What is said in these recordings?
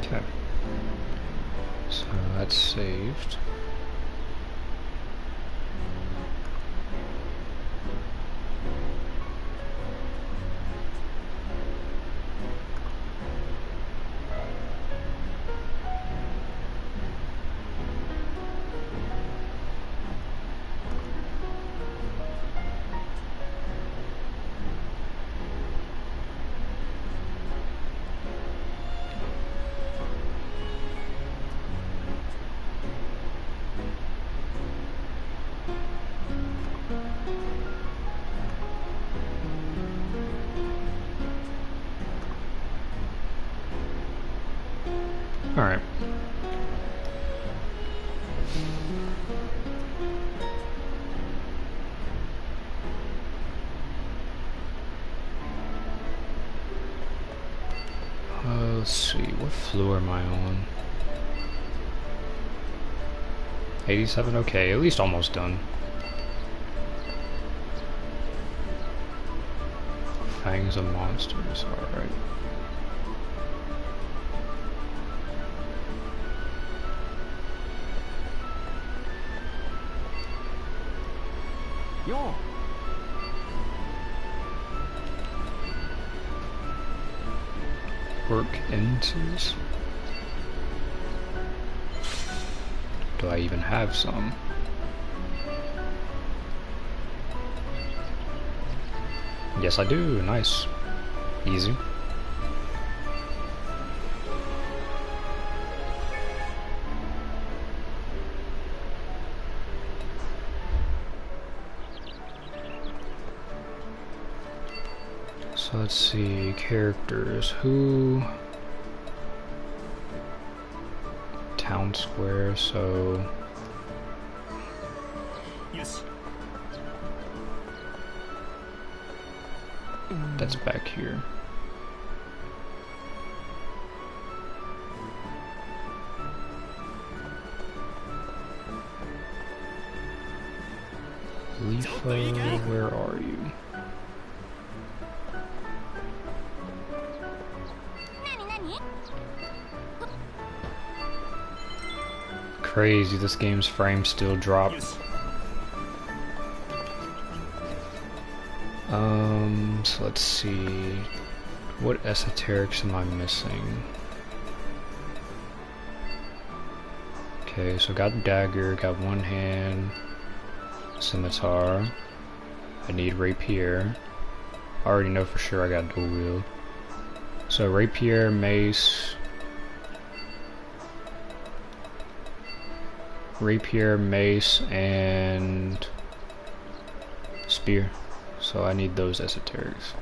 Okay. So that's saved. Alright. Let's see, what floor am I on? 87? Okay, at least almost done. Fangs of monsters, alright. Yo. Work enters. Do I even have some? Yes, I do. Nice. Easy. So let's see, characters. Who? Town square, so Yes. that's back here. Leafa, where are you? Crazy, this game's frame still dropped. Yes. So let's see. What esoterics am I missing? Okay, so got dagger, got one hand, scimitar. I need rapier. I already know for sure I got dual wield. So rapier, mace, and spear. So I need those esoterics.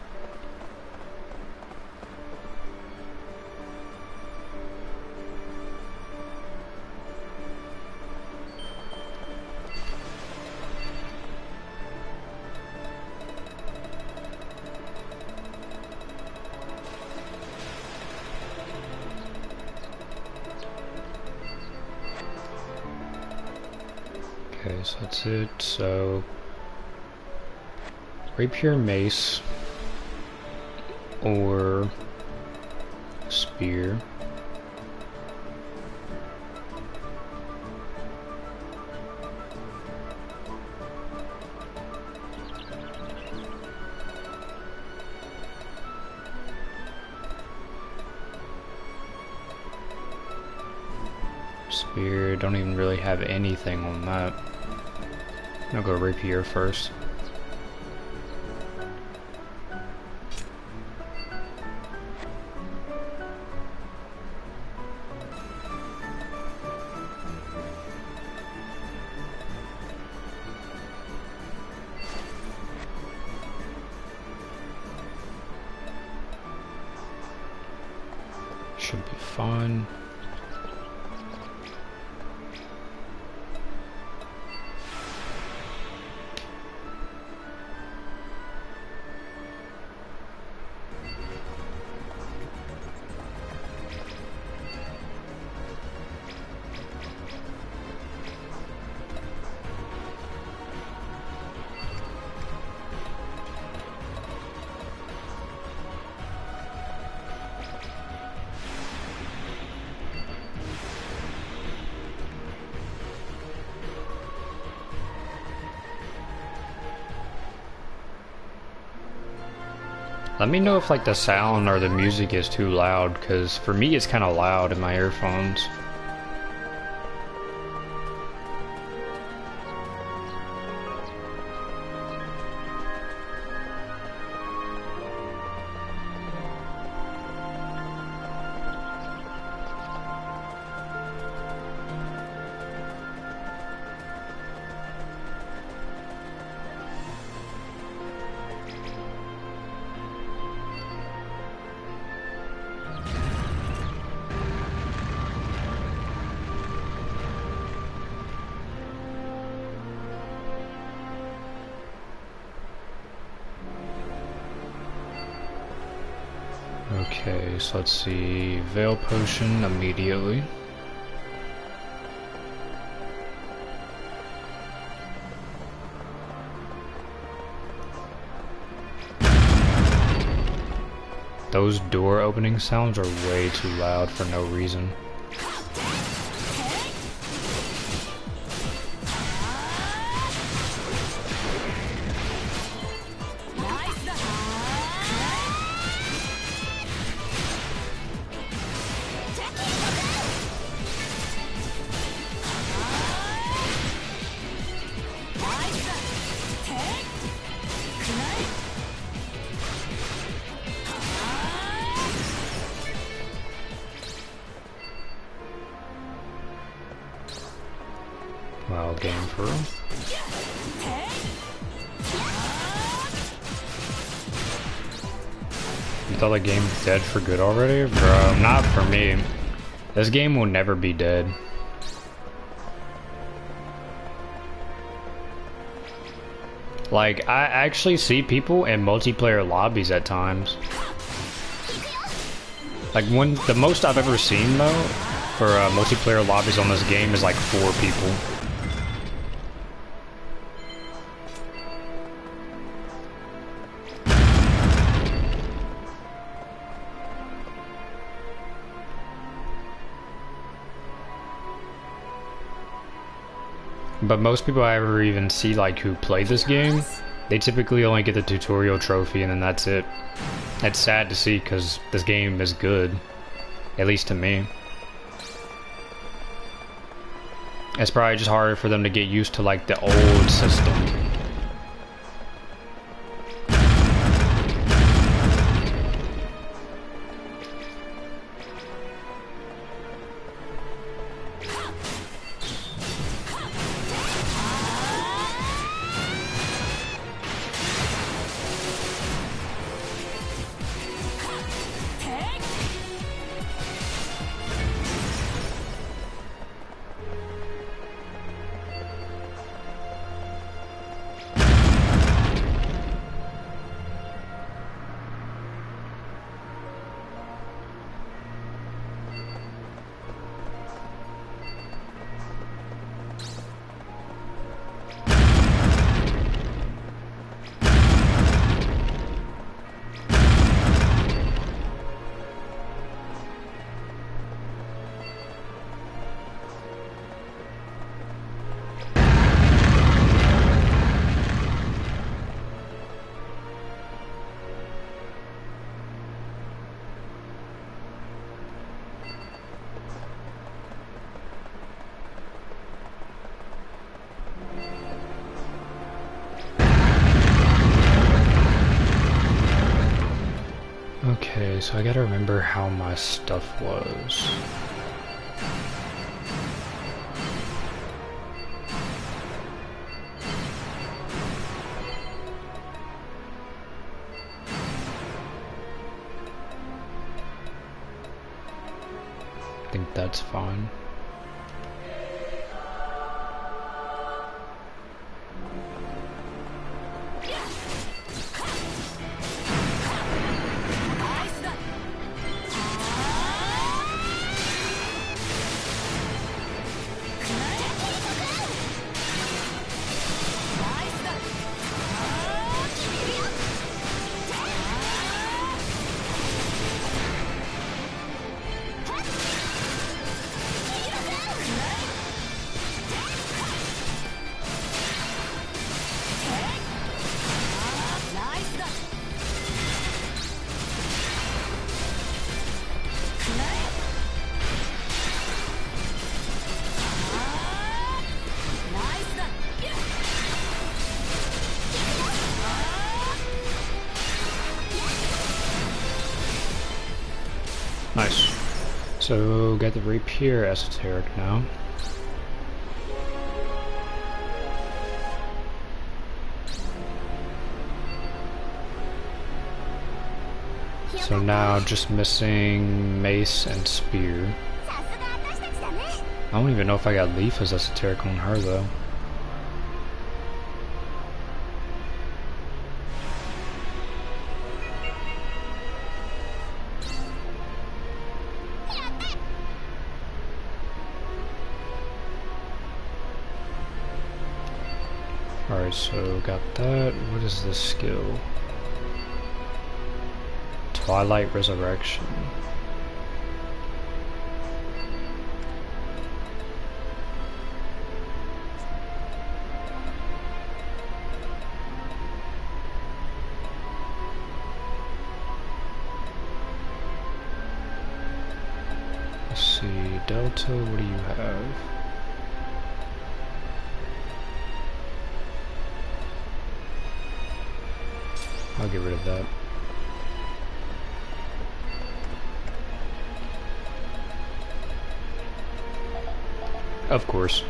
Okay, so that's it. So rapier, mace, or spear. Spear, don't even really have anything on that. I'll go rapier first. Should be fine. Let me know if like the sound or the music is too loud, because for me it's kind of loud in my earphones. Okay, so let's see, Veil Potion immediately. Those door opening sounds are way too loud for no reason. Wow, game for real. You thought the game's dead for good already? Bro, not for me. This game will never be dead. Like, I actually see people in multiplayer lobbies at times. Like, the most I've ever seen, though, for multiplayer lobbies on this game is like 4 people. But most people I ever even see, like, who play this game, they typically only get the tutorial trophy and then that's it. It's sad to see because this game is good, at least to me. It's probably just harder for them to get used to, like, the old system. Okay, so I gotta remember how my stuff was. I think that's fine. So, got the Rapier Esoteric now. So now just missing Mace and Spear. I don't even know if I got Leaf as Esoteric on her though. Alright, so got that. What is this skill? Twilight Resurrection. Let's see, Delta, what do you have? I'll get rid of that. Of course.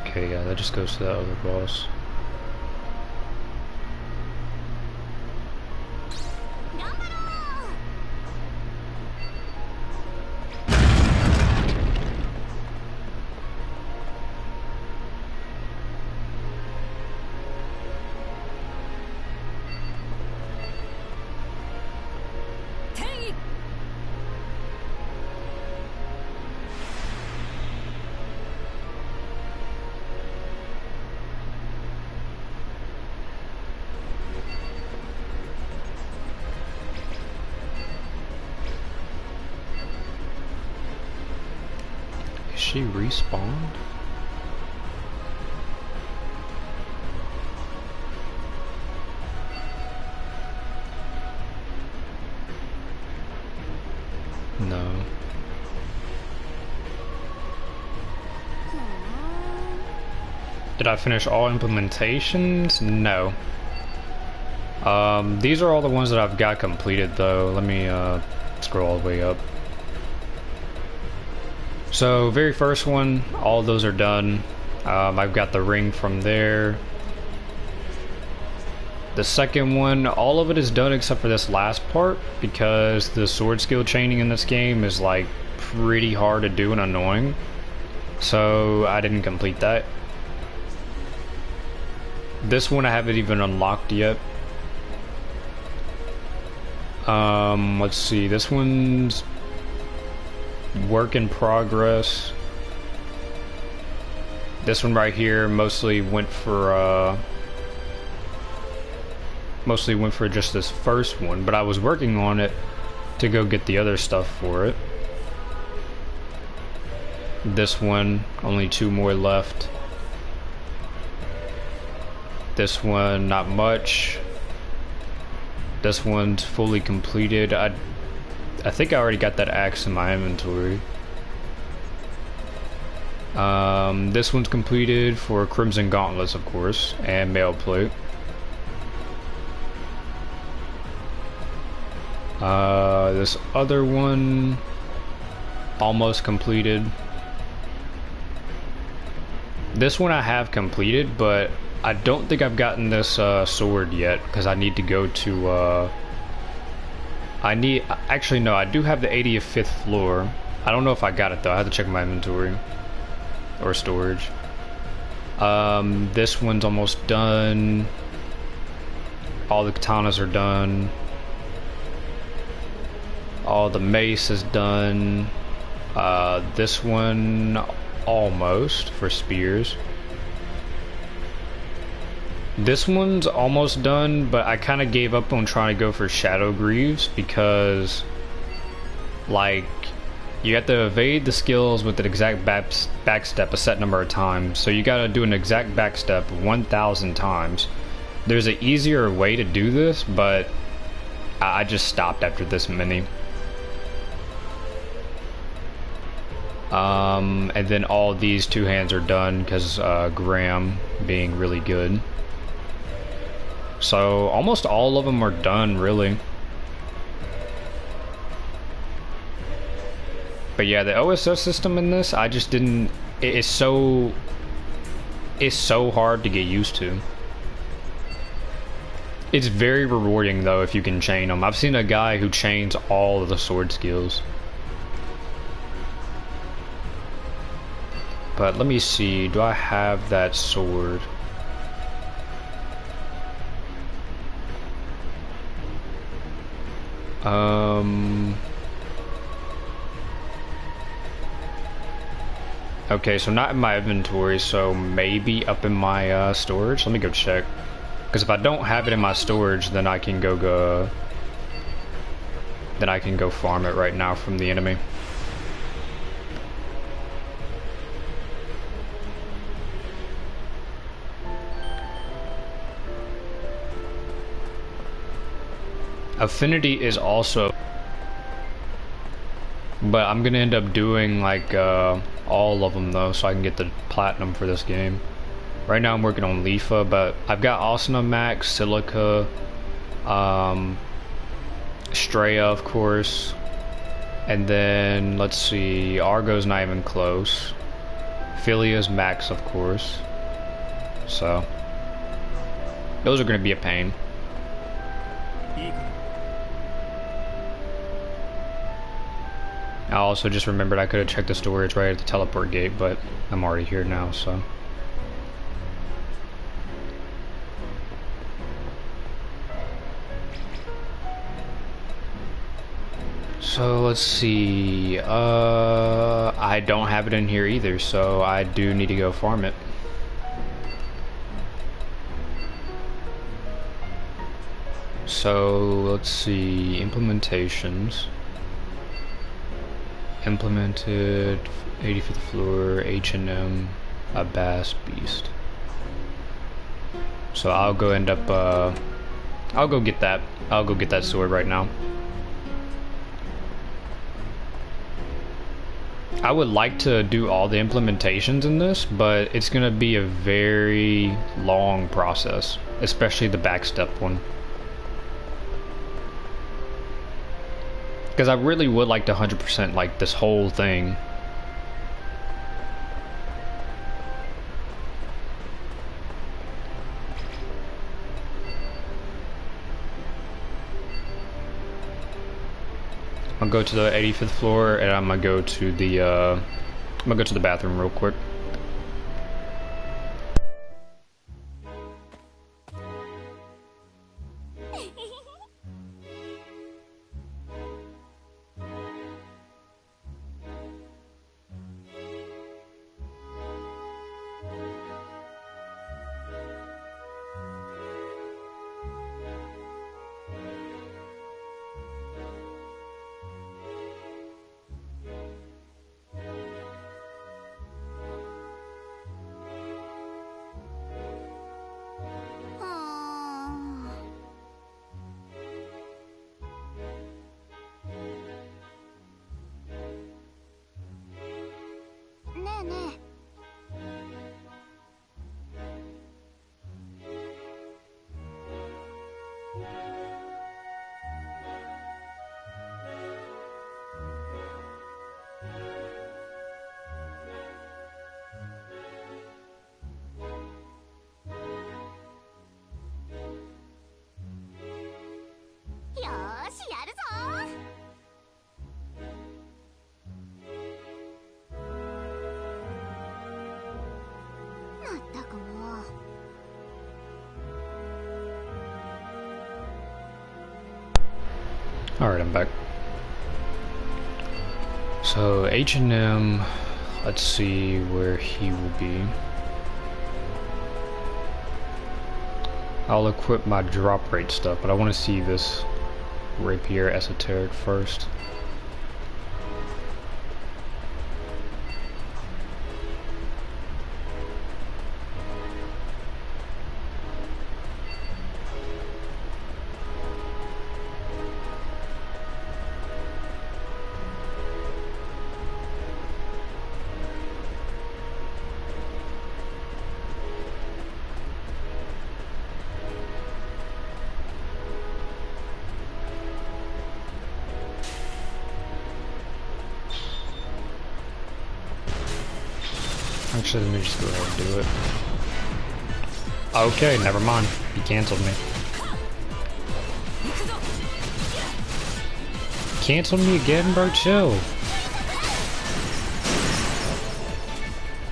Okay, yeah, that just goes to that other boss. She respawned? No. Did I finish all implementations? No. These are all the ones that I've got completed though. Let me scroll all the way up. So, very first one, all of those are done. I've got the ring from there. The second one, all of it is done except for this last part, because the sword skill chaining in this game is like pretty hard to do and annoying. So, I didn't complete that. This one I haven't even unlocked yet. Let's see, this one's work in progress. This one right here mostly went for just this first one, but I was working on it to go get the other stuff for it. This one, only 2 more left. This one, not much. This one's fully completed. I think I already got that axe in my inventory. This one's completed for Crimson Gauntlets, of course, and Mail Plate. This other one, almost completed. This one I have completed, but I don't think I've gotten this sword yet, because I need to go to actually no, I do have the 85th floor. I don't know if I got it though. I have to check my inventory or storage. This one's almost done. All the katanas are done. All the mace is done. This one almost for spears. This one's almost done, but I kind of gave up on trying to go for Shadow Greaves because, like, you have to evade the skills with an exact backstep a set number of times. So you gotta do an exact backstep 1,000 times. There's an easier way to do this, but I just stopped after this many. And then all these 2 hands are done because Graham being really good. So almost all of them are done, really. But yeah, the OSS system in this, I just didn't. It's so hard to get used to. It's very rewarding though if you can chain them. I've seen a guy who chains all of the sword skills. But let me see, do I have that sword? Okay, so not in my inventory, so maybe up in my storage. Let me go check. Because if I don't have it in my storage, then I can go farm it right now from the enemy. Affinity is also, but I'm gonna end up doing like all of them though, so I can get the platinum for this game. Right now I'm working on Leafa, but I've got Asuna Max, Silica, Straya of course, and then let's see, Argo's not even close. Philia's Max of course. So those are gonna be a pain. I also just remembered I could have checked the storage right at the teleport gate, but I'm already here now, so. So let's see, I don't have it in here either, so I do need to go farm it. So let's see, implementations. Implemented, 85th floor, H&M, a bass beast. So I'll go end up, I'll go get that sword right now. I would like to do all the implementations in this, but it's gonna be a very long process, especially the backstep one. Because I really would like to 100% like this whole thing. I'll go to the 85th floor and I'm gonna go to the bathroom real quick. Alright, I'm back. So H&M, let's see where he will be. I'll equip my drop rate stuff, but I want to see this rapier esoteric first. Actually, let me just go ahead and do it. Okay, never mind. He canceled me. Canceled me again, bro? Chill.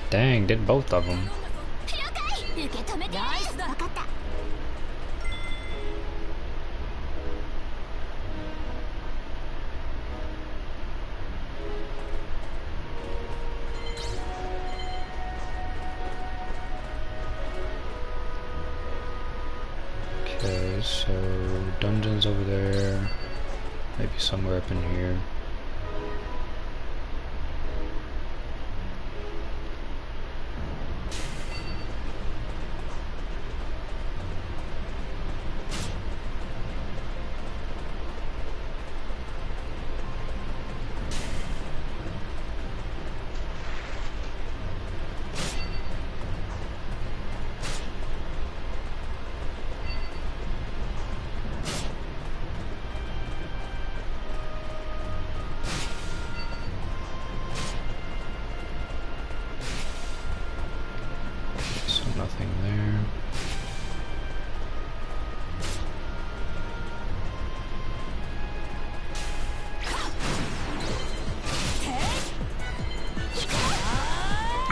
Dang, did both of them. Okay, so dungeons over there. Maybe somewhere up in here. Nothing there.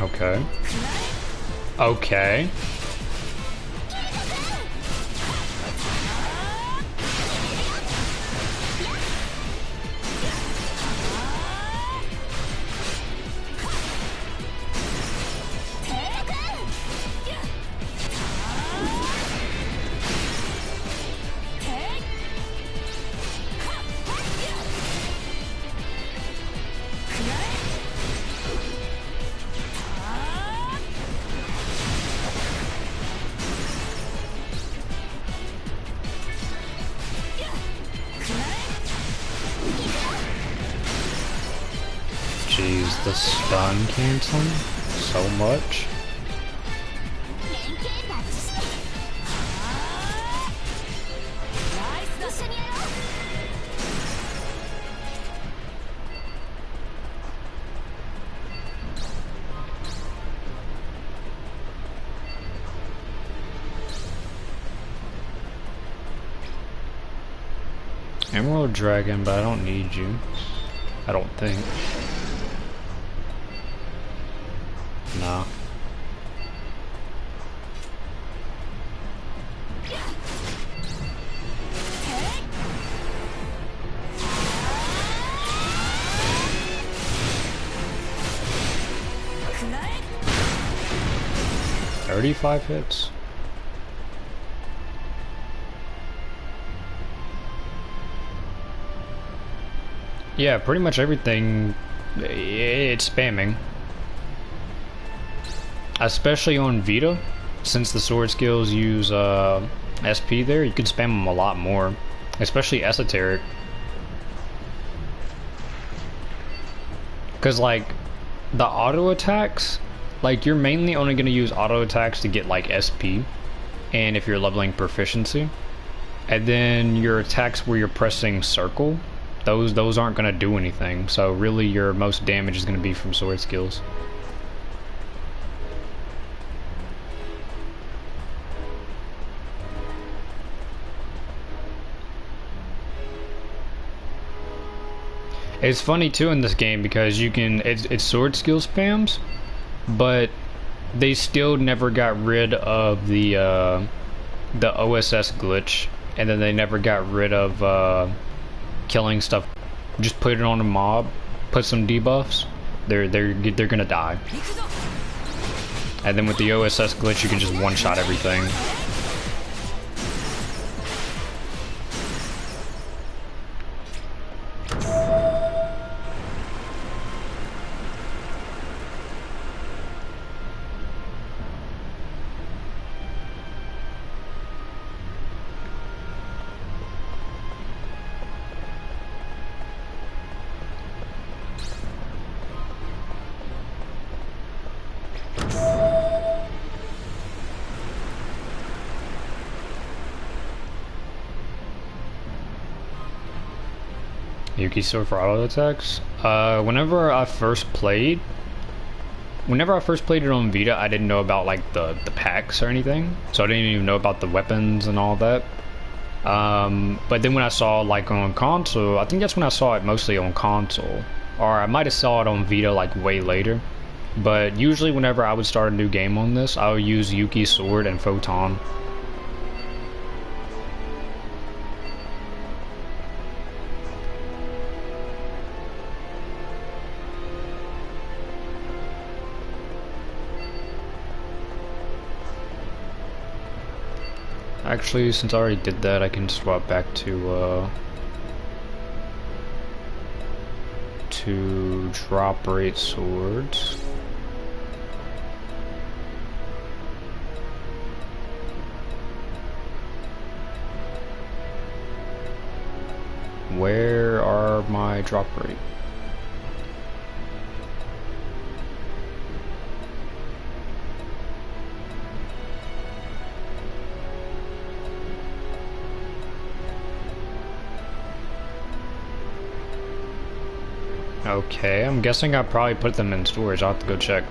Okay. Okay. Jeez, the stun canceling so much. Emerald Dragon, but I don't need you. I don't think. Nah. "35 hits? Yeah, pretty much everything, it's spamming. Especially on Vita, since the sword skills use SP there, you can spam them a lot more. Especially Esoteric. Because, like, the auto attacks, like, you're mainly only going to use auto attacks to get, like, SP. And if you're leveling proficiency. And then your attacks where you're pressing circle, those aren't going to do anything. So really your most damage is going to be from sword skills. It's funny too in this game because you can, it's sword skill spams, but they still never got rid of the OSS glitch, and then they never got rid of killing stuff. Just put it on a mob, put some debuffs, they're gonna die. And then with the OSS glitch, you can just one-shot everything. Yuki sword for auto attacks? Whenever I first played, whenever I first played it on Vita, I didn't know about like the packs or anything, so I didn't even know about the weapons and all that. But then when I saw like on console, I think that's when I saw it mostly on console, or I might have saw it on Vita like way later. But usually whenever I would start a new game on this, I would use Yuki's sword and Photon. Actually, since I already did that, I can swap back to drop rate swords. Where are my drop rate? Okay, I'm guessing I probably put them in storage. I'll have to go check.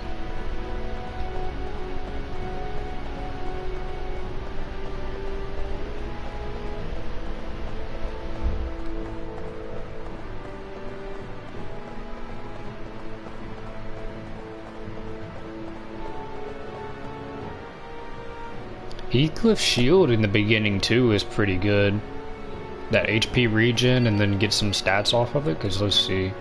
Heathcliff's shield in the beginning too is pretty good. That HP regen and then get some stats off of it, because let's see.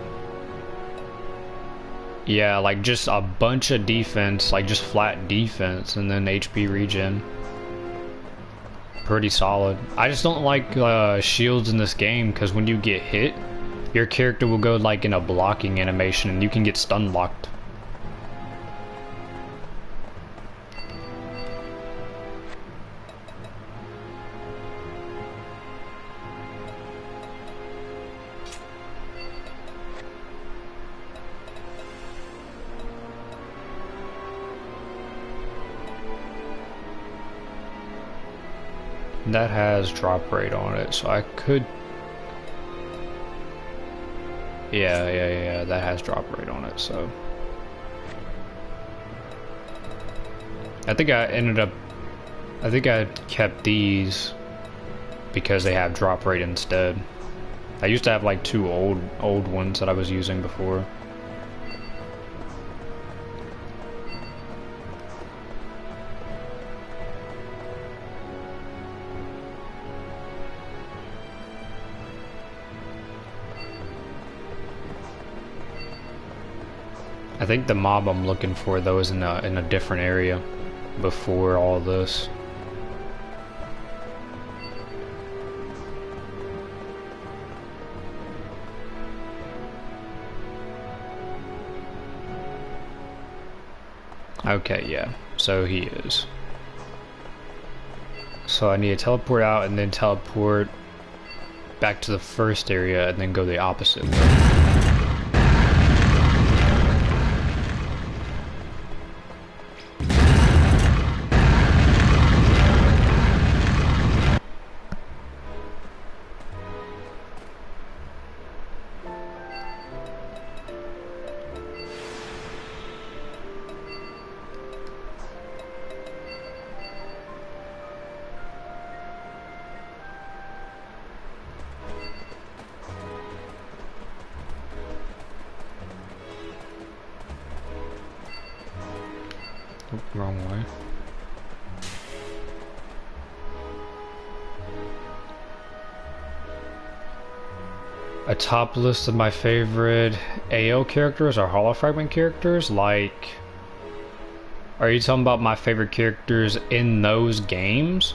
Yeah, like just a bunch of defense, like just flat defense and then HP regen. Pretty solid. I just don't like shields in this game because when you get hit, your character will go like in a blocking animation and you can get stun locked. That has drop rate on it, so I could... Yeah, that has drop rate on it, so... I think I kept these because they have drop rate instead. I used to have like two old ones that I was using before. I think the mob I'm looking for though is in a different area before all this. Okay, yeah, so he is. So I need to teleport out and then teleport back to the first area and then go the opposite way. Wrong way. A top list of my favorite AO characters or Hollow Fragment characters, like... Are you talking about my favorite characters in those games?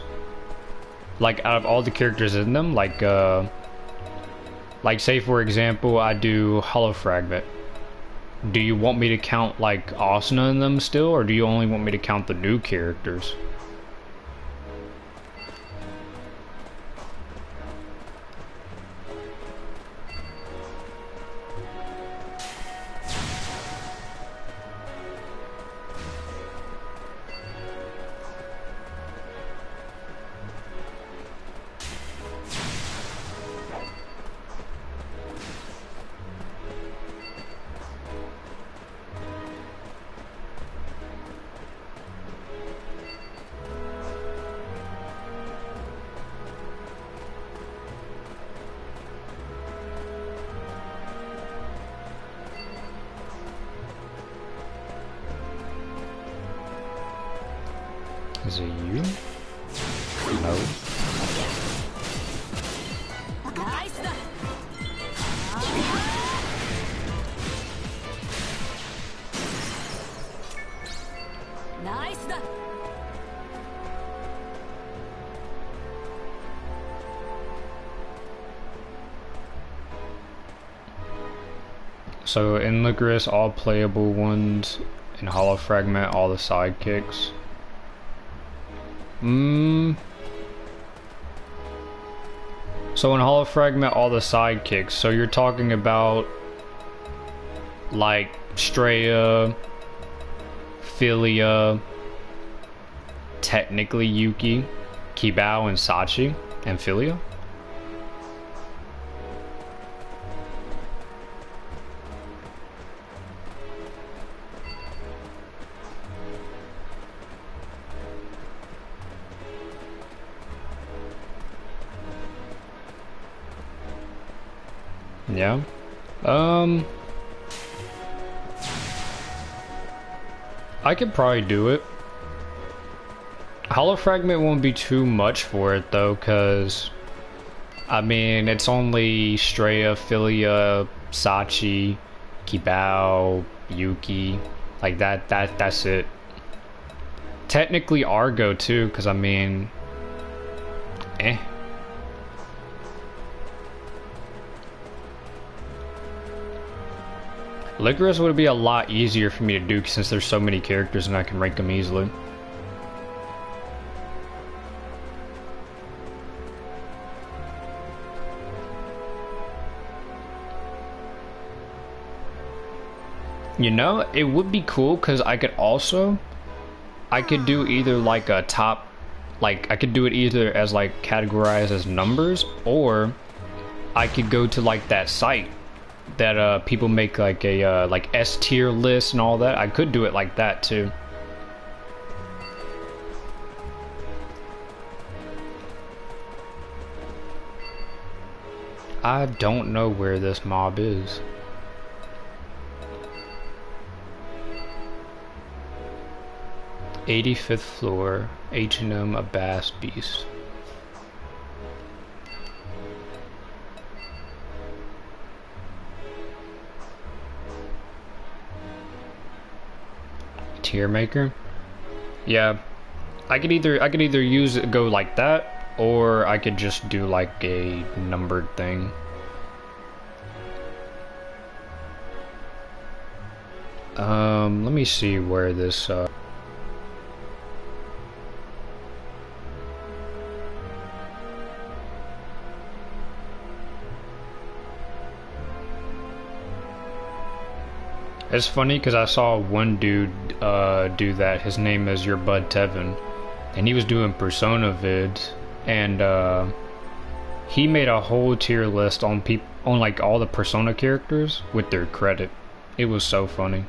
Like, out of all the characters in them, like say for example, I do Hollow Fragment. Do you want me to count like Asuna in them still, or do you only want me to count the new characters? Is it you? No. So in Licorice, all playable ones. In Hollow Fragment, all the sidekicks. So in Hollow Fragment, all the sidekicks. So you're talking about like Straya, Philia, technically Yuki, Kibao, and Sachi, and Philia. Yeah. I could probably do it. Hollow Fragment won't be too much for it though, cause I mean it's only Straya, Philia, Sachi, Kibao, Yuki, like that's it. Technically Argo too, cause I mean, eh. Licorice would be a lot easier for me to do since there's so many characters and I can rank them easily. You know, it would be cool because I could do either like a top, like I could do it either as like categorized as numbers, or I could go to like that site that people make like a like S tier list and all that. I could do it like that too. I don't know where this mob is. '85th floor, H&M, a bass beast. Tier maker. Yeah, I could either use it, go like that, or I could just do like a numbered thing. Let me see where this It's funny because I saw one dude do that. His name is Your Bud Tevin, and he was doing Persona vids, and he made a whole tier list on like all the Persona characters with their credit. It was so funny.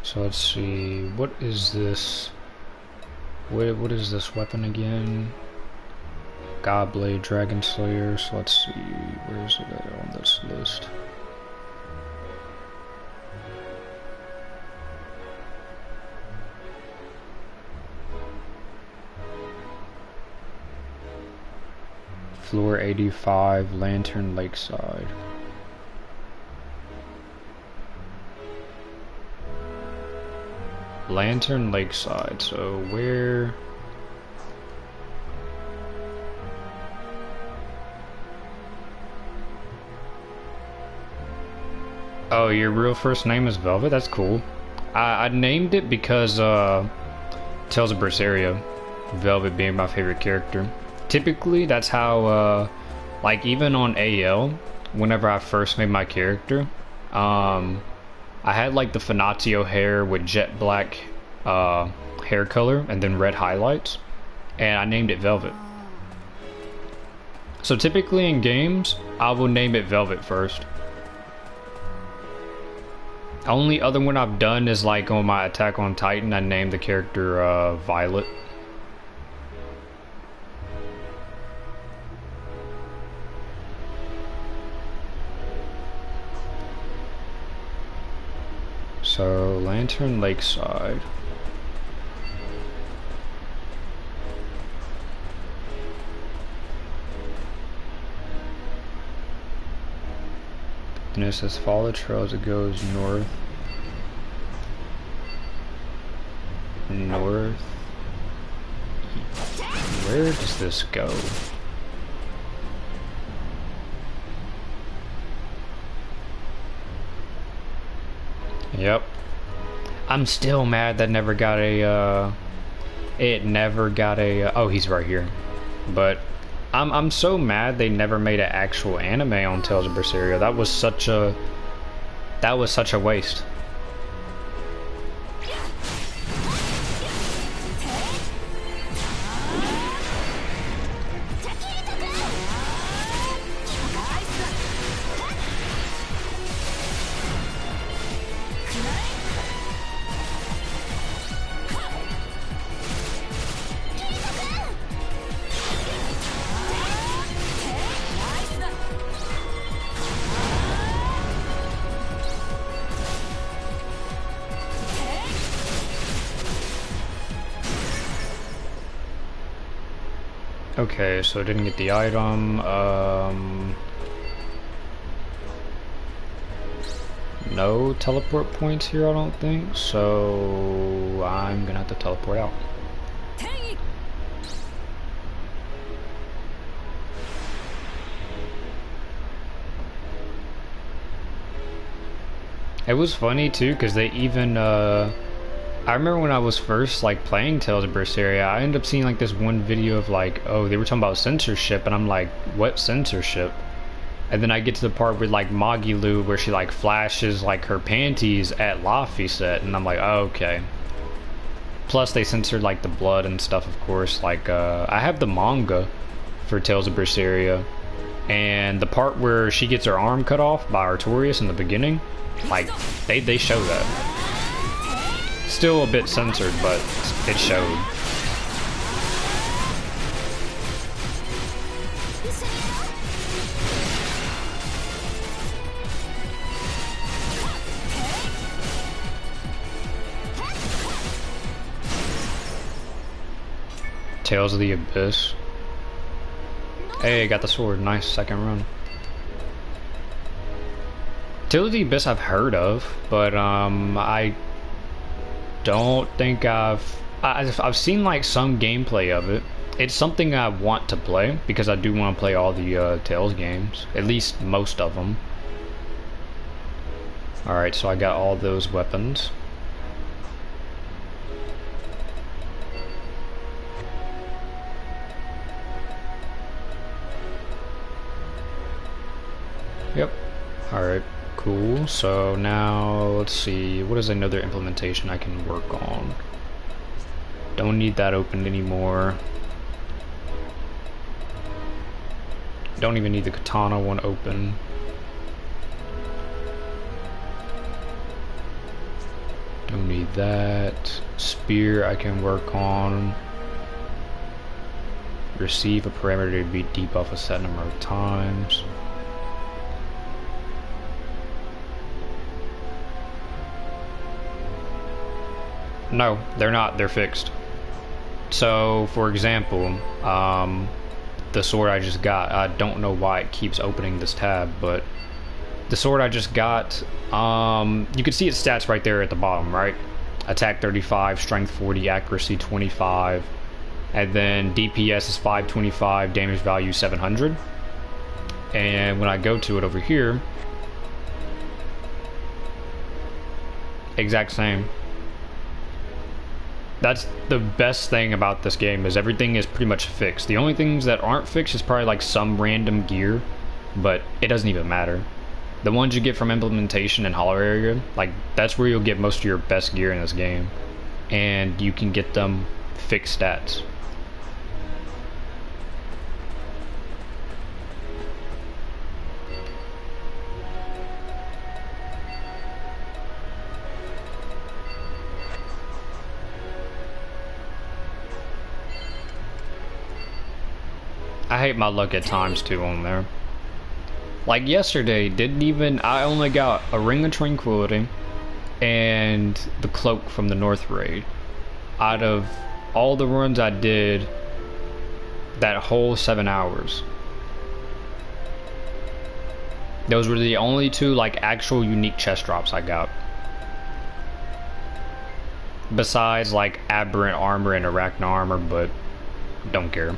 So let's see, what is this? What is this weapon again? Godblade, Dragon Slayer. So let's see, where is it at on this list? Floor 85, Lantern Lakeside. Lantern Lakeside, so where... Oh, your real first name is Velvet? That's cool. I named it because, Tales of Berseria, Velvet being my favorite character. Typically, that's how, like, even on AL, whenever I first made my character, I had like the Finazio hair with jet black hair color and then red highlights, and I named it Velvet. So typically in games, I will name it Velvet first. Only other one I've done is like on my Attack on Titan, I named the character Violet. So, Lantern Lakeside. And it says follow the trail as it goes north. North. Where does this go? Yep. I'm still mad that never got a, it never got a, oh, he's right here. But I'm so mad they never made an actual anime on Tales of Berseria. That was such a waste. Okay, so I didn't get the item. No teleport points here, I don't think. So I'm gonna have to teleport out. It was funny too, because they even I remember when I was first like playing Tales of Berseria, I ended up seeing like this one video of like, oh, they were talking about censorship, and I'm like, what censorship? And then I get to the part with like Magilu where she like flashes like her panties at Laphicet, and I'm like, oh, okay. Plus they censored like the blood and stuff, of course. Like I have the manga for Tales of Berseria, and the part where she gets her arm cut off by Artorias in the beginning, like they show that. Still a bit censored, but it showed. Tales of the Abyss. Hey, got the sword. Nice second run. Tales of the Abyss I've heard of, but I don't think I've seen like some gameplay of it. It's something I want to play because I do want to play all the Tales games, at least most of them. Alright, so I got all those weapons. Yep. Alright, cool. So now let's see, what is another implementation I can work on? Don't need that opened anymore. Don't even need the katana one open. Don't need that. Spear I can work on. Receive a parameter to be debuff a set number of times. No, they're not. They're fixed. So, for example, the sword I just got, I don't know why it keeps opening this tab, but the sword I just got, you can see its stats right there at the bottom, right? Attack 35, strength 40, accuracy 25, and then DPS is 525, damage value 700. And when I go to it over here, exact same. That's the best thing about this game, is everything is pretty much fixed. The only things that aren't fixed is probably like some random gear, but it doesn't even matter. The ones you get from implementation and hollow area, like that's where you'll get most of your best gear in this game, and you can get them fixed stats. I hate my luck at times too on there. Like yesterday, I only got a Ring of Tranquility and the Cloak from the North Raid. Out of all the runs I did, that whole 7 hours. Those were the only two like actual unique chest drops I got. Besides like Aberrant Armor and Arachna Armor, but don't care.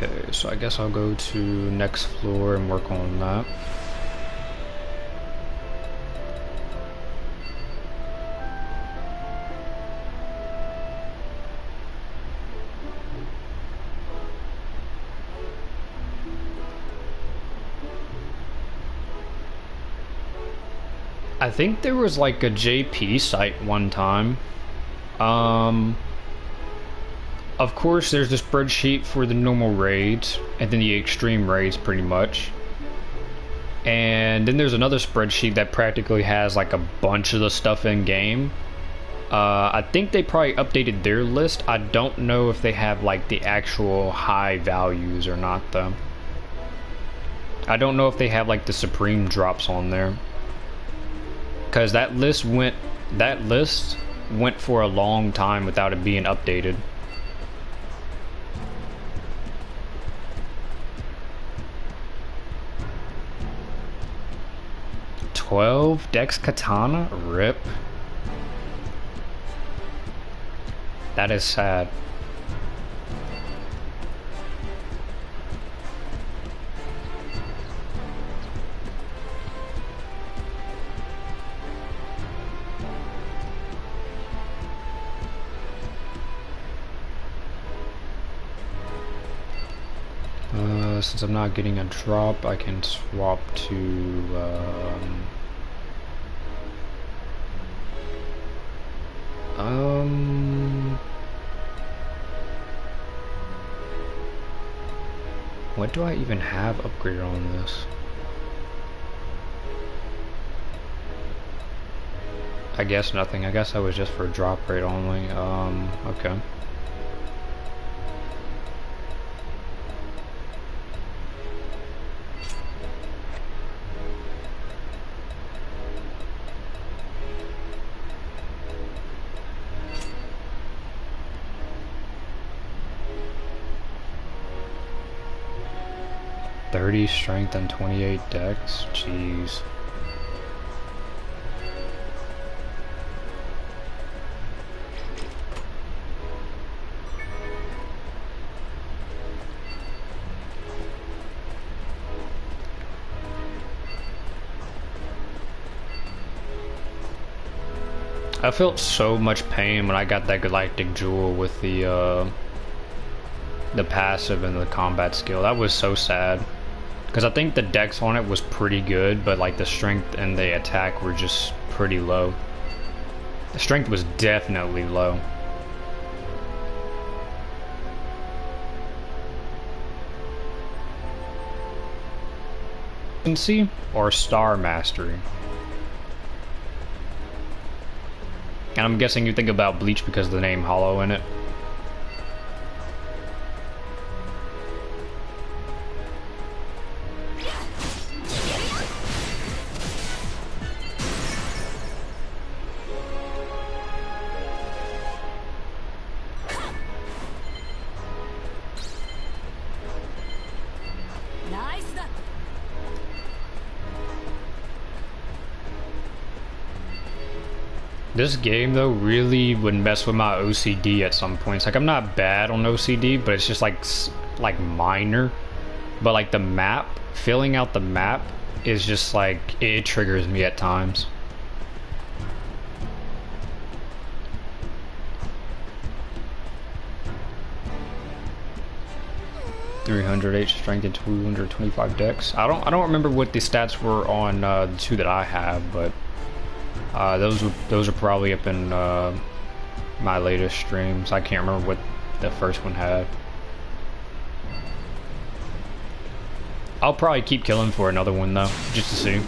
Okay, so I guess I'll go to next floor and work on that. I think there was like a JP site one time. Of course, there's the spreadsheet for the normal raids, and then the extreme raids, pretty much. And then there's another spreadsheet that practically has like a bunch of the stuff in game. I think they probably updated their list. I don't know if they have like the actual high values or not, though. I don't know if they have like the supreme drops on there, because that list went for a long time without it being updated. 12 Dex Katana? Rip. That is sad. Since I'm not getting a drop, I can swap to what do I even have upgraded on this? I guess nothing. I guess that was just for drop rate only. Okay. Strength and 28 dex. Jeez. I felt so much pain when I got that galactic jewel with the passive and the combat skill. That was so sad. Because I think the dex on it was pretty good, but like the strength and the attack were just pretty low. The strength was definitely low. Or Star Mastery. And I'm guessing you think about Bleach because of the name Hollow in it. This game though really would mess with my OCD at some points. Like I'm not bad on OCD, but it's just like minor. But like the map, filling out the map is just like it triggers me at times. 300 H strength and 225 dex. I don't remember what the stats were on the two that I have, but those are probably up in my latest streams. I can't remember what the first one had. I'll probably keep killing for another one though, just to see.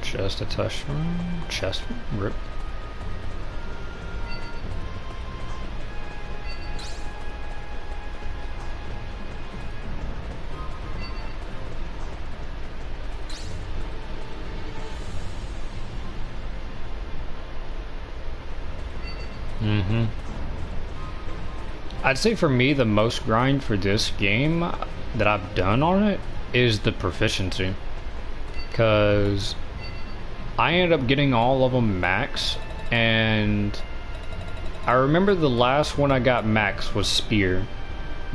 Just a touch chest rip. I'd say for me the most grind for this game that I've done on it is the proficiency, because I ended up getting all of them max, and I remember the last one I got max was spear,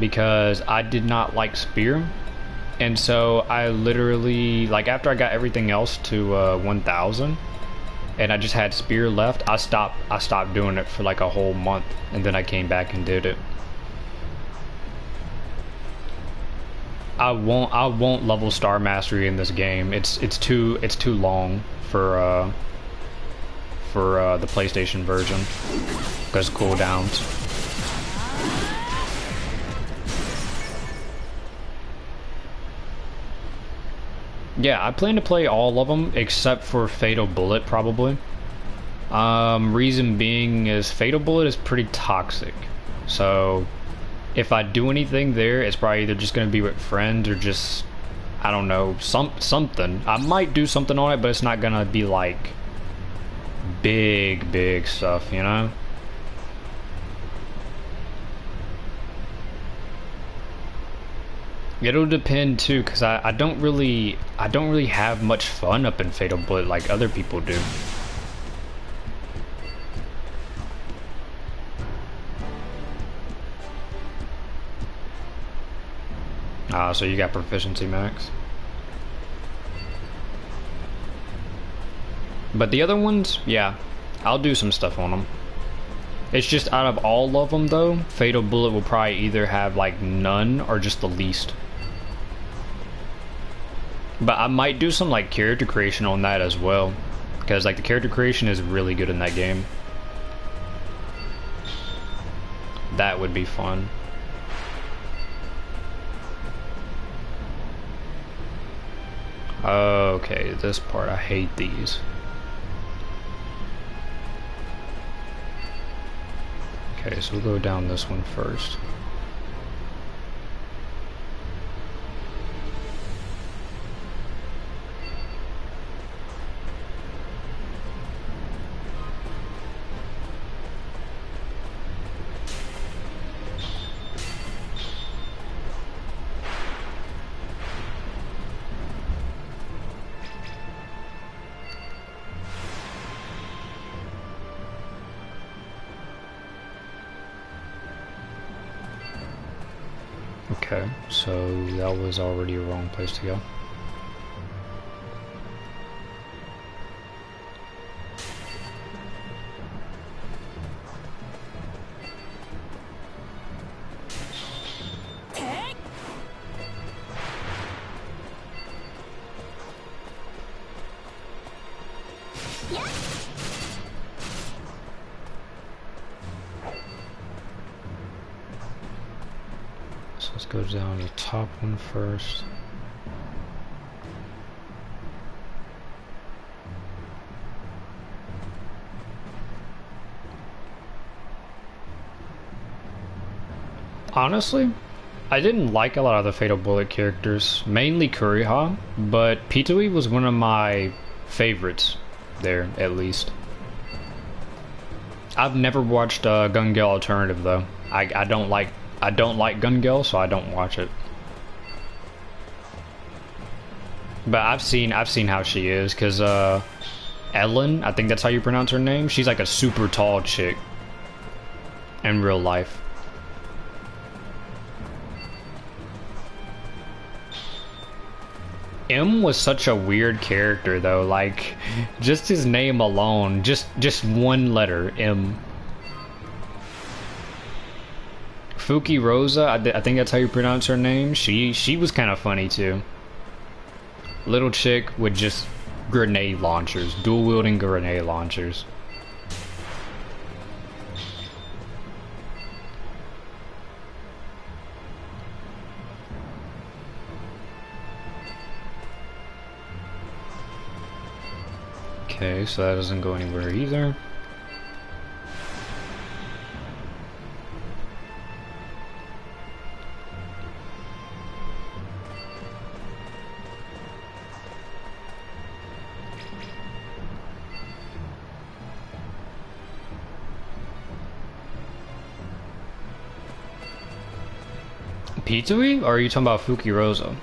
because I did not like spear, and so I literally, like, after I got everything else to 1000 and I just had spear left, I stopped doing it for like a whole month, and then I came back and did it. I won't level star mastery in this game. It's too long for the PlayStation version because cooldowns. Yeah, I plan to play all of them except for Fatal Bullet probably. Reason being is Fatal Bullet is pretty toxic, so if I do anything there, it's probably either just gonna be with friends or just, I don't know, something. I might do something on it, but it's not gonna be like big stuff, you know? It'll depend too, cause I don't really have much fun up in Fatal Bullet like other people do. So you got proficiency max. But the other ones, yeah, I'll do some stuff on them. It's just out of all of them though, Fatal Bullet will probably either have like none or just the least. But I might do some like character creation on that as well, because like the character creation is really good in that game. That would be fun. Okay, this part, I hate these. Okay, so we'll go down this one first. Okay, so that was already a wrong place to go. Let's go down the top one first. Honestly, I didn't like a lot of the Fatal Bullet characters, mainly Kuriha, but Pitui was one of my favorites there, at least. I've never watched Gun Gale Alternative though. I don't like Gun Gale, so I don't watch it. But I've seen how she is, cause Ellen, I think that's how you pronounce her name. She's like a super tall chick in real life. M was such a weird character though, like just his name alone, just one letter, M. Fuki Rosa, I think that's how you pronounce her name. She was kind of funny too. Little chick with just grenade launchers, dual wielding grenade launchers. Okay, so that doesn't go anywhere either. Pizui? Or are you talking about Fuki Rosa?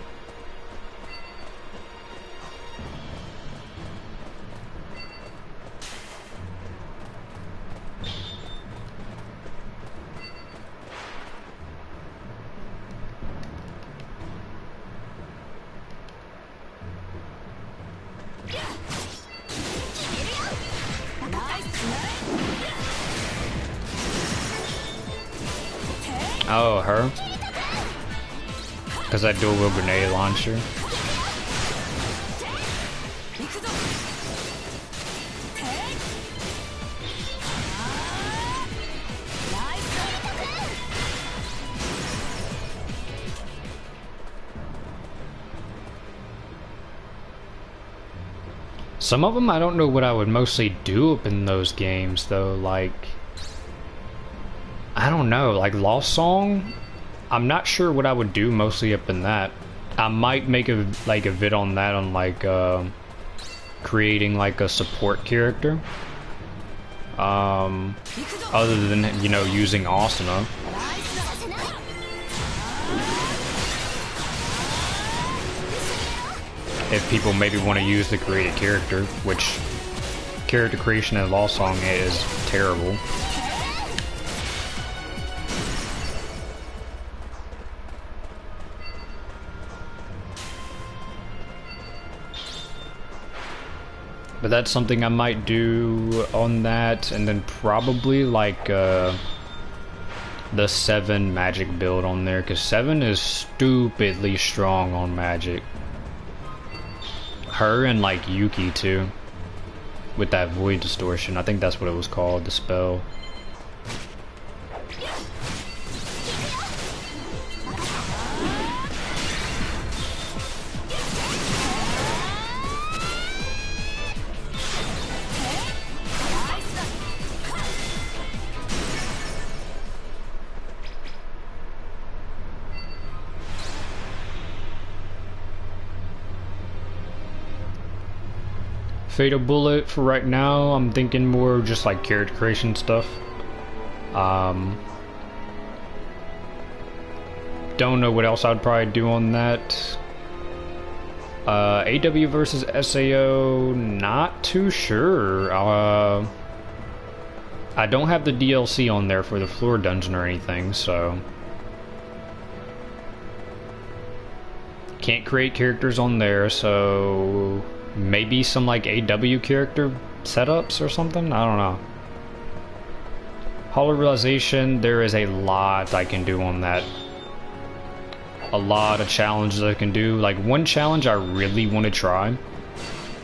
Oh, her? Because I dual wield grenade launcher. Some of them I don't know what I would mostly do up in those games though, like I don't know, like Lost Song, I'm not sure what I would do mostly up in that. I might make a vid on that, on like creating like a support character. Other than, you know, using Asuna. If people maybe want to use the created character, which character creation in Lost Song is terrible. But that's something I might do on that, and then probably like the 7 magic build on there, because 7 is stupidly strong on magic. Her and like Yuki too, with that void distortion. I think that's what it was called, the spell. Fatal Bullet for right now. I'm thinking more just like character creation stuff. Don't know what else I'd probably do on that. AW versus SAO, not too sure. I don't have the DLC on there for the floor dungeon or anything, so can't create characters on there, so maybe some like AW character setups or something? I don't know. Hollow Realization, there is a lot I can do on that. A lot of challenges I can do. Like one challenge I really want to try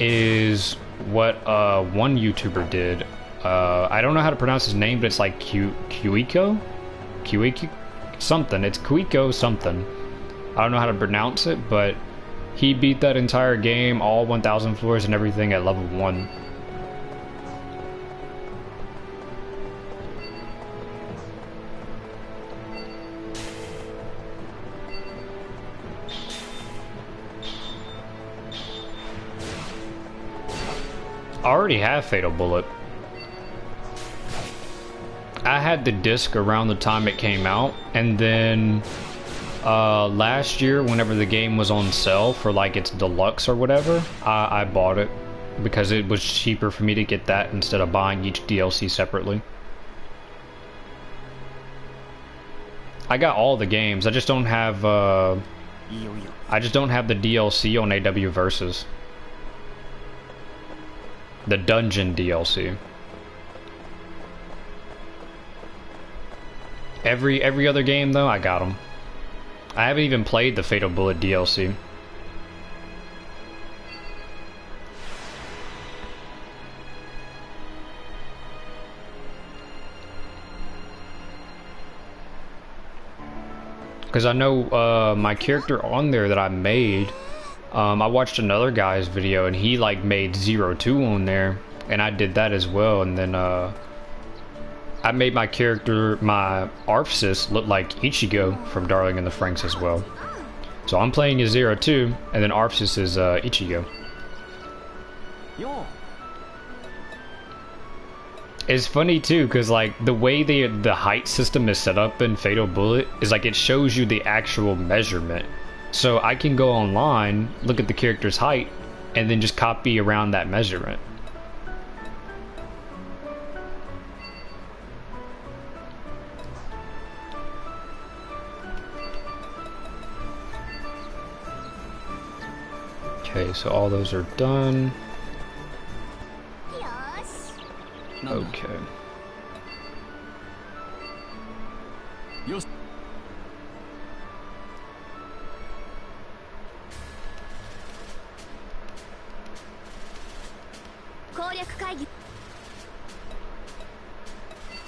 is what one YouTuber did. I don't know how to pronounce his name, but it's like Kuiko? Kuiko? Something. It's Kuiko something. I don't know how to pronounce it, but he beat that entire game, all 1,000 floors and everything, at level 1. I already have Fatal Bullet. I had the disc around the time it came out, and then last year, whenever the game was on sale for like its deluxe or whatever, I bought it because it was cheaper for me to get that instead of buying each DLC separately. I got all the games. I just don't have the DLC on AW Versus. The dungeon DLC. Every other game though, I got them. I haven't even played the Fatal Bullet DLC. Because I know my character on there that I made, I watched another guy's video and he like made 02 on there, and I did that as well, and then I made my character, my Arpsis, look like Ichigo from Darling in the Franxx as well. So I'm playing as 02, and then Arpsis is Ichigo. It's funny too, because like the way the height system is set up in Fatal Bullet is like it shows you the actual measurement. So I can go online, look at the character's height, and then just copy around that measurement. Okay, so all those are done. Okay.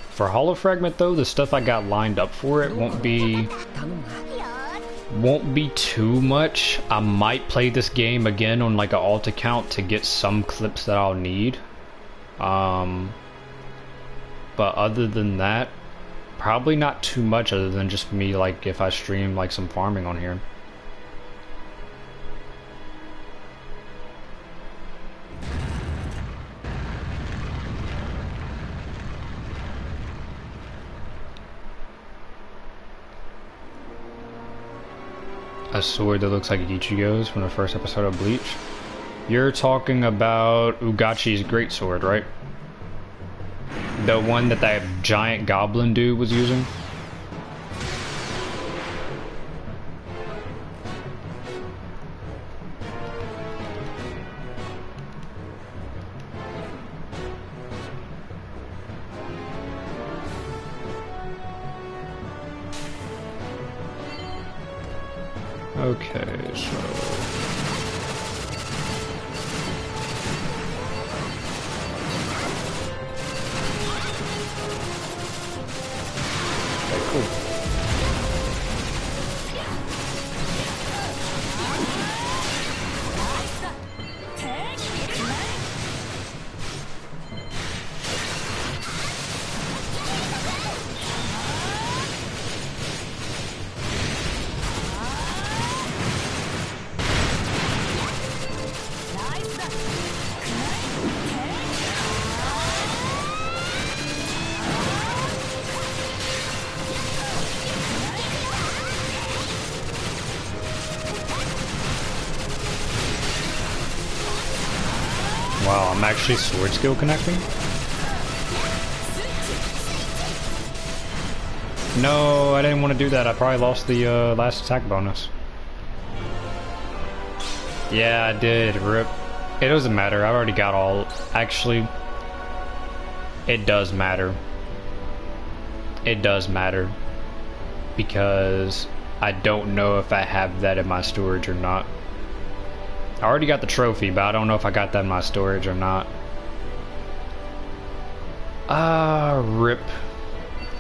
For Hollow Fragment though, the stuff I got lined up for it won't be too much. I might play this game again on like an alt account to get some clips that I'll need. But other than that, probably not too much other than just me, like if I stream like some farming on here. A sword that looks like Ichigo's from the first episode of Bleach. You're talking about Ugachi's greatsword, right? The one that giant goblin dude was using? Okay, so... Cool. Wow, I'm actually sword skill connecting? No, I didn't want to do that. I probably lost the last attack bonus. Yeah, I did. RIP. It doesn't matter. I already got all... Actually, it does matter. It does matter. Because I don't know if I have that in my storage or not. I already got the trophy, but I don't know if I got that in my storage or not. RIP.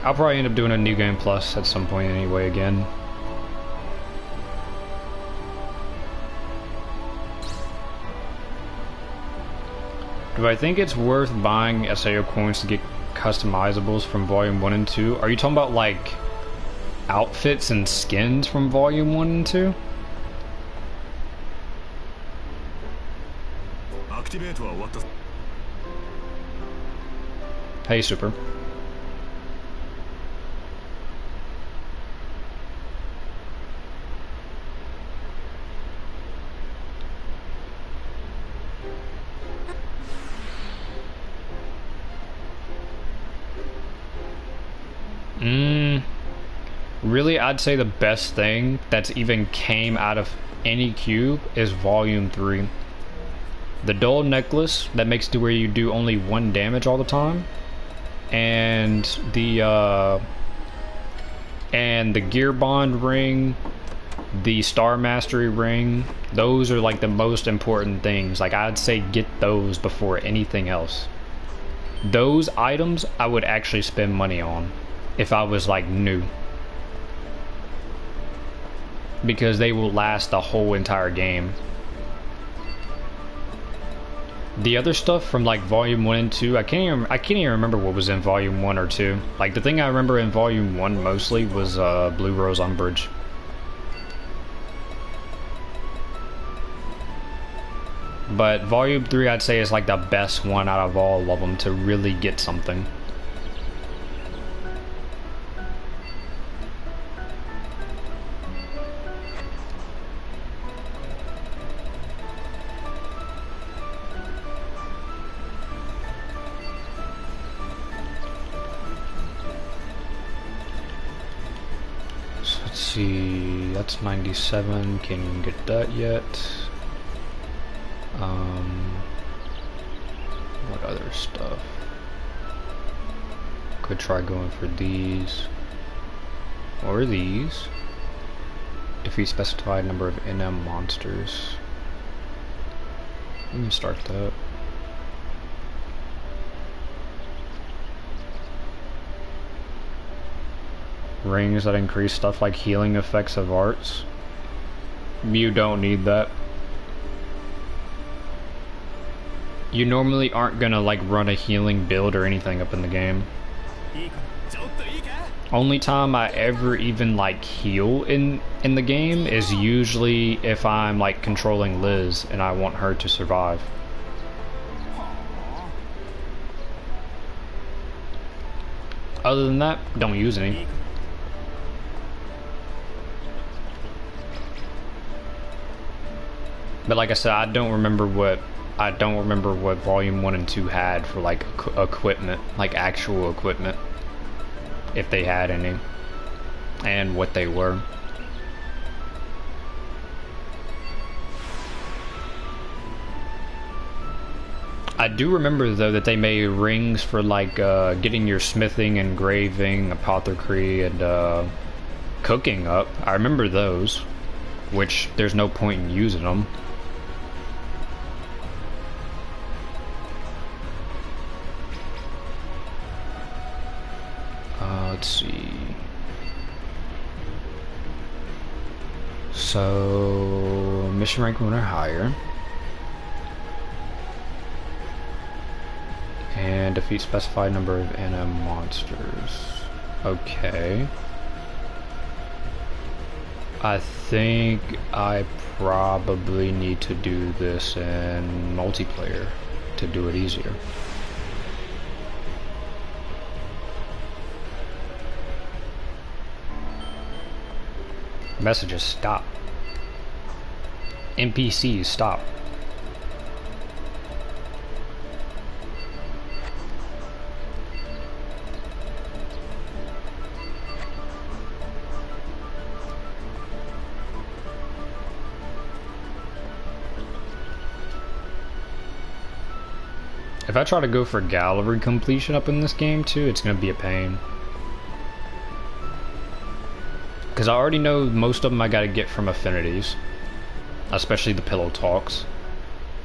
I'll probably end up doing a New Game Plus at some point anyway again. Do I think it's worth buying SAO coins to get customizables from Volume 1 and 2? Are you talking about like outfits and skins from Volume 1 and 2? Hey, Super. Really, I'd say the best thing that's even came out of any cube is Volume 3. The dull necklace that makes it to where you do only 1 damage all the time, and the Gear Bond ring, the Star Mastery ring, those are like the most important things. Like, I'd say get those before anything else. Those items I would actually spend money on if I was like new, because they will last the whole entire game. The other stuff from like Volume 1 and 2, I can't even remember what was in Volume 1 or 2. Like, the thing I remember in Volume 1 mostly was Blue Rose Umbrage. But Volume 3 I'd say is like the best one out of all of them to really get something. Let's see, that's 97, can't even get that yet. What other stuff? Could try going for these. Or these. Defeat specified number of NM monsters. Let me start that. Rings that increase stuff like healing effects of arts. You don't need that. You normally aren't gonna like run a healing build or anything up in the game. Only time I ever even like heal in the game is usually if I'm like controlling Liz and I want her to survive. Other than that, don't use any. But like I said, I don't remember what Volume 1 and 2 had for like equipment, like actual equipment, if they had any, and what they were. I do remember though that they made rings for like getting your smithing, engraving, apothecary, and cooking up. I remember those, which there's no point in using them. Let's see. So mission rank 1 or higher, and defeat specified number of NM monsters. Okay. I think I probably need to do this in multiplayer to do it easier. Messages stop. NPCs stop. If I try to go for gallery completion up in this game too, it's gonna be a pain. Because I already know most of them I gotta get from affinities, especially the pillow talks,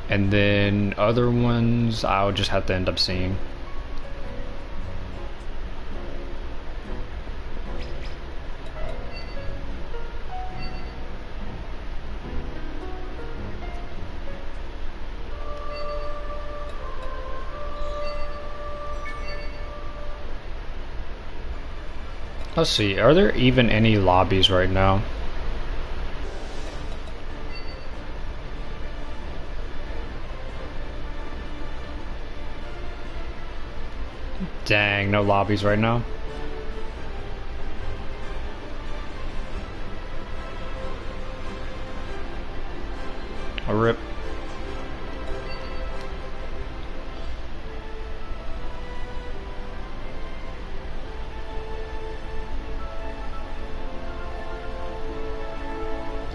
and then other ones I'll just have to end up seeing. Let's see, are there even any lobbies right now? Dang, no lobbies right now. A rip.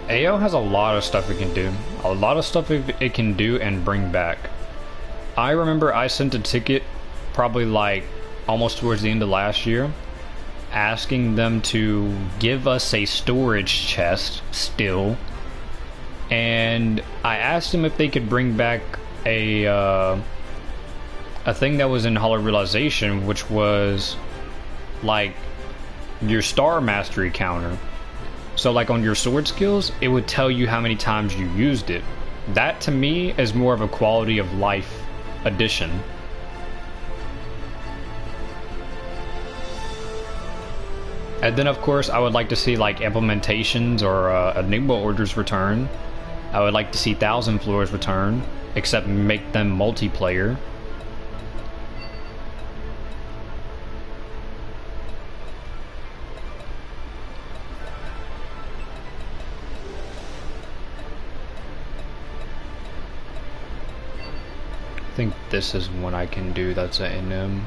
AO has a lot of stuff it can do. A lot of stuff it can do and bring back. I remember I sent a ticket probably like almost towards the end of last year asking them to give us a storage chest still, and I asked them if they could bring back a thing that was in Hollow Realization, which was like your star mastery counter. So like on your sword skills, it would tell you how many times you used it. That to me is more of a quality of life addition. And then of course I would like to see like implementations or Enigma orders return. I would like to see 1,000 floors return, except make them multiplayer. I think this is one I can do that's an NM.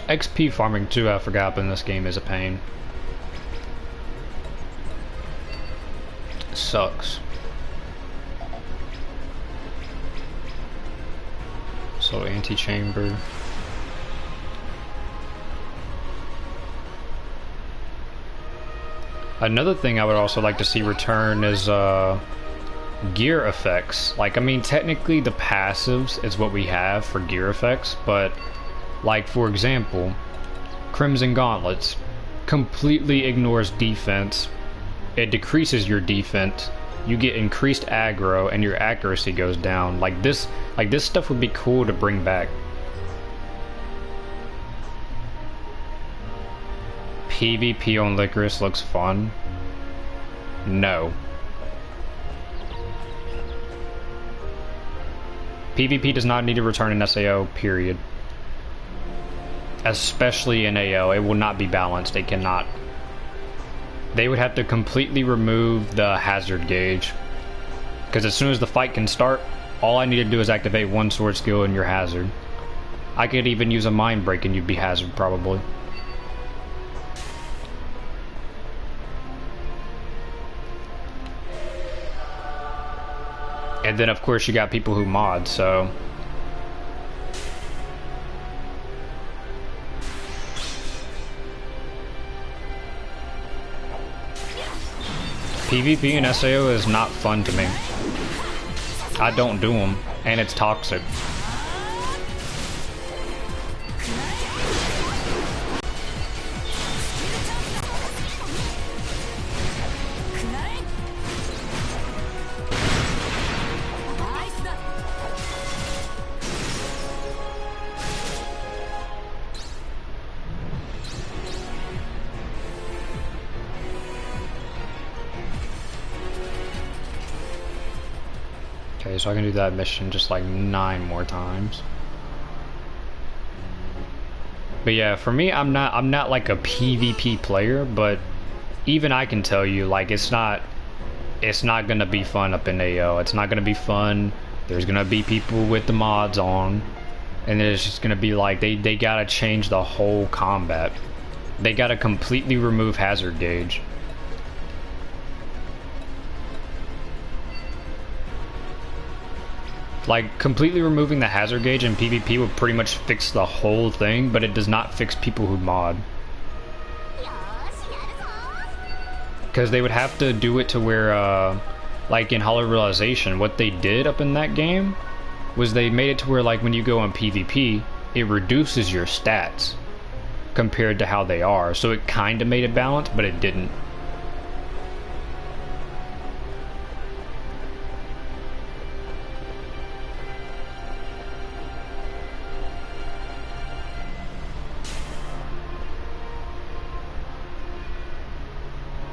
XP farming too, I forgot, in this game is a pain. Sucks. So anti-chamber. Another thing I would also like to see return is gear effects. Like, I mean, technically the passives is what we have for gear effects, but like, for example, Crimson Gauntlets completely ignores defense. It decreases your defense. You get increased aggro and your accuracy goes down. Like this stuff would be cool to bring back. PvP on Licorice looks fun. No. PvP does not need to return in SAO, period. Especially in AO, it will not be balanced. It cannot. They would have to completely remove the hazard gauge. Because as soon as the fight can start, all I need to do is activate one sword skill and you're hazard. I could even use a mind break and you'd be hazard probably. And then of course you got people who mod, so PvP and SAO is not fun to me. I don't do them, and it's toxic. Okay, so I can do that mission just like 9 more times. But yeah, for me, I'm not like a PvP player, but even I can tell you, like, it's not gonna be fun up in AO. It's not gonna be fun. There's gonna be people with the mods on, and it's just gonna be like they gotta change the whole combat. They gotta completely remove hazard gauge. Like, completely removing the hazard gauge in PvP would pretty much fix the whole thing, but it does not fix people who mod. Because they would have to do it to where, like in Hollow Realization, what they did up in that game was they made it to where, like, when you go on PvP, it reduces your stats compared to how they are. So it kind of made it balanced, but it didn't.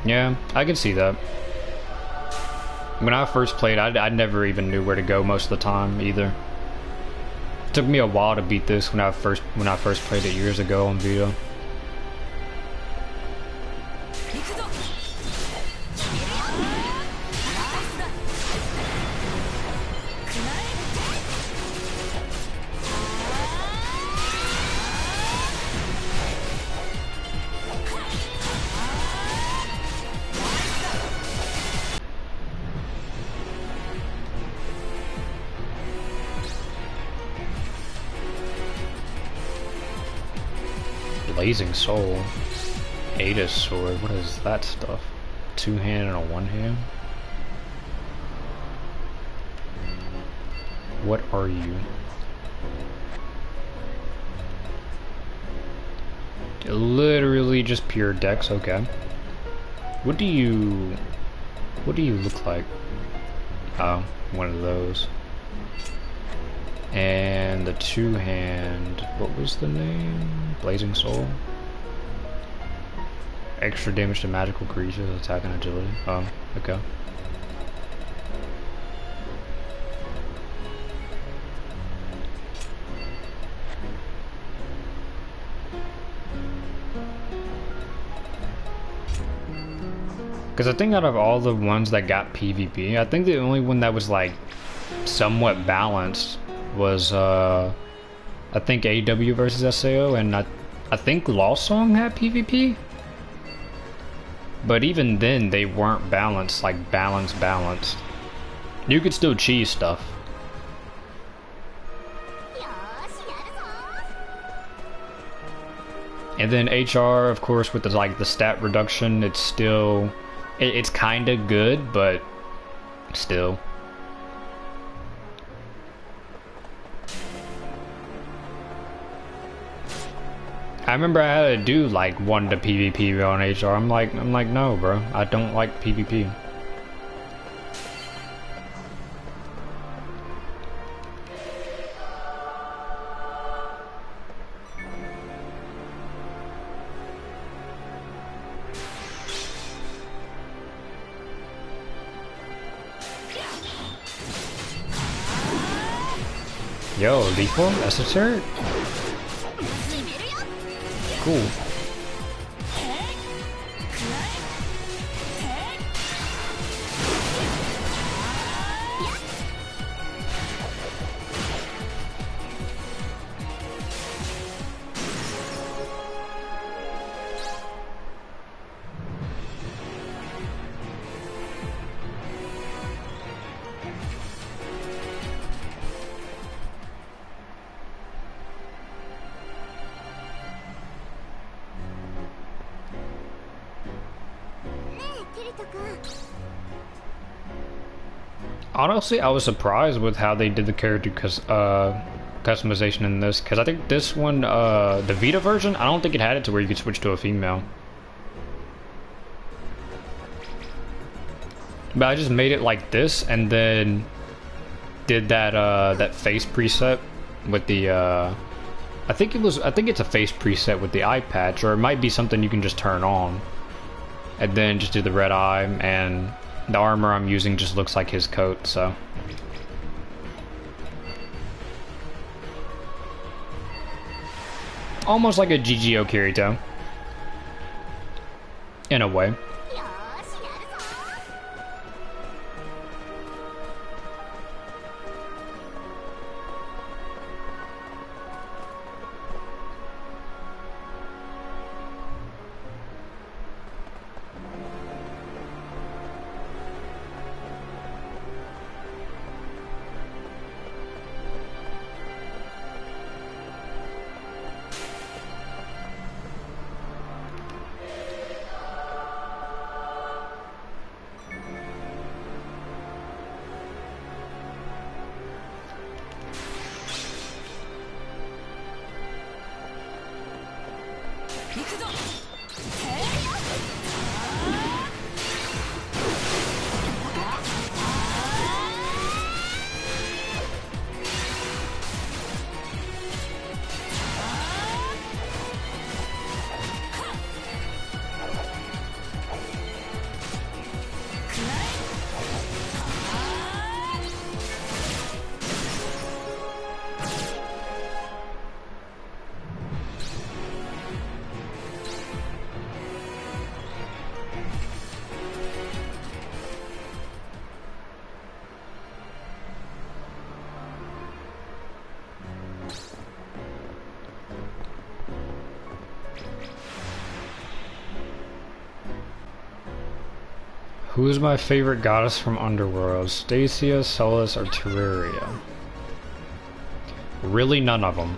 Yeah, I can see that. When I first played, I never even knew where to go most of the time either. It took me a while to beat this when I first played it years ago on Vita. Blazing Soul. Ada's sword. What is that stuff? Two hand and a one hand? What are you? Literally just pure dex, okay. What do you look like? Oh, one of those. And the two hand, what was the name? Blazing Soul? Extra damage to magical creatures, attack and agility. Oh, okay. Because I think out of all the ones that got PvP, I think the only one that was like somewhat balanced was I think AW versus SAO, and I think Lost Song had PvP. But even then they weren't balanced, like balanced. You could still cheese stuff. And then HR, of course, with the stat reduction, it's still it's kind of good, but still. I remember I had to do like one to PvP on HR. I'm like no, bro. I don't like PvP. Yo, lethal? Esoteric? Cool. Honestly, I was surprised with how they did the character customization in this, because I think this one, the Vita version, I don't think it had it to where you could switch to a female. But I just made it like this, and then did that that face preset with the I think it's a face preset with the eye patch, or it might be something you can just turn on, and then just do the red eye, and the armor I'm using just looks like his coat, so. Almost like a GGO Kirito. In a way. Who's my favorite goddess from Underworld? Stacia, Celis, or Terraria? Really none of them.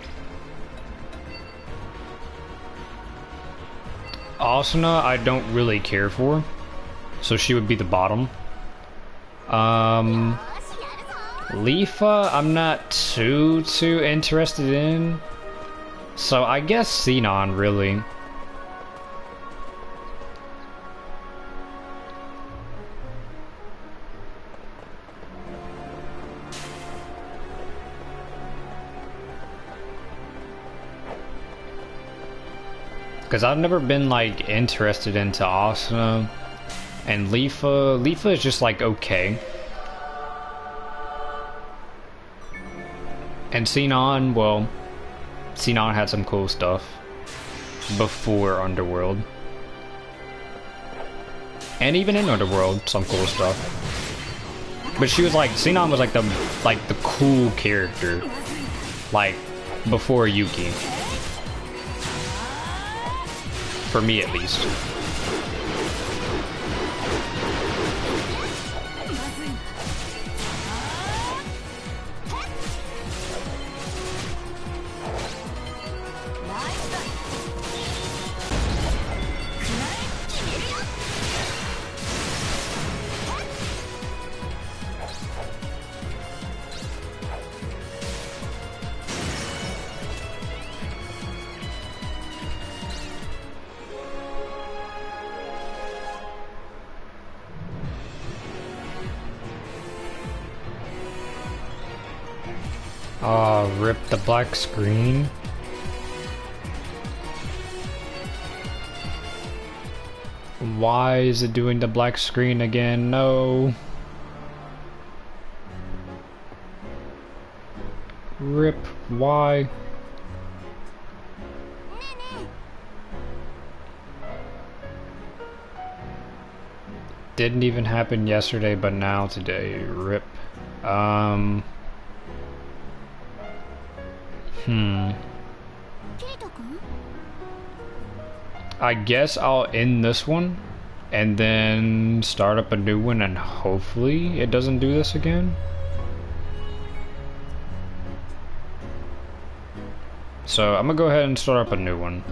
Asuna I don't really care for, so she would be the bottom. Lifa I'm not too interested in, so I guess Sinon really. Because I've never been like interested into Asuna, and Lifa is just like okay. And Sinon, well, Sinon had some cool stuff before Underworld. And even in Underworld, some cool stuff. But she was like, Sinon was like the cool character. Like, before Yuki. For me at least. Oh, rip the black screen. Why is it doing the black screen again? No. Rip, why? Didn't even happen yesterday, but now today. Rip. I guess I'll end this one and then start up a new one and hopefully it doesn't do this again. So I'm gonna go ahead and start up a new one.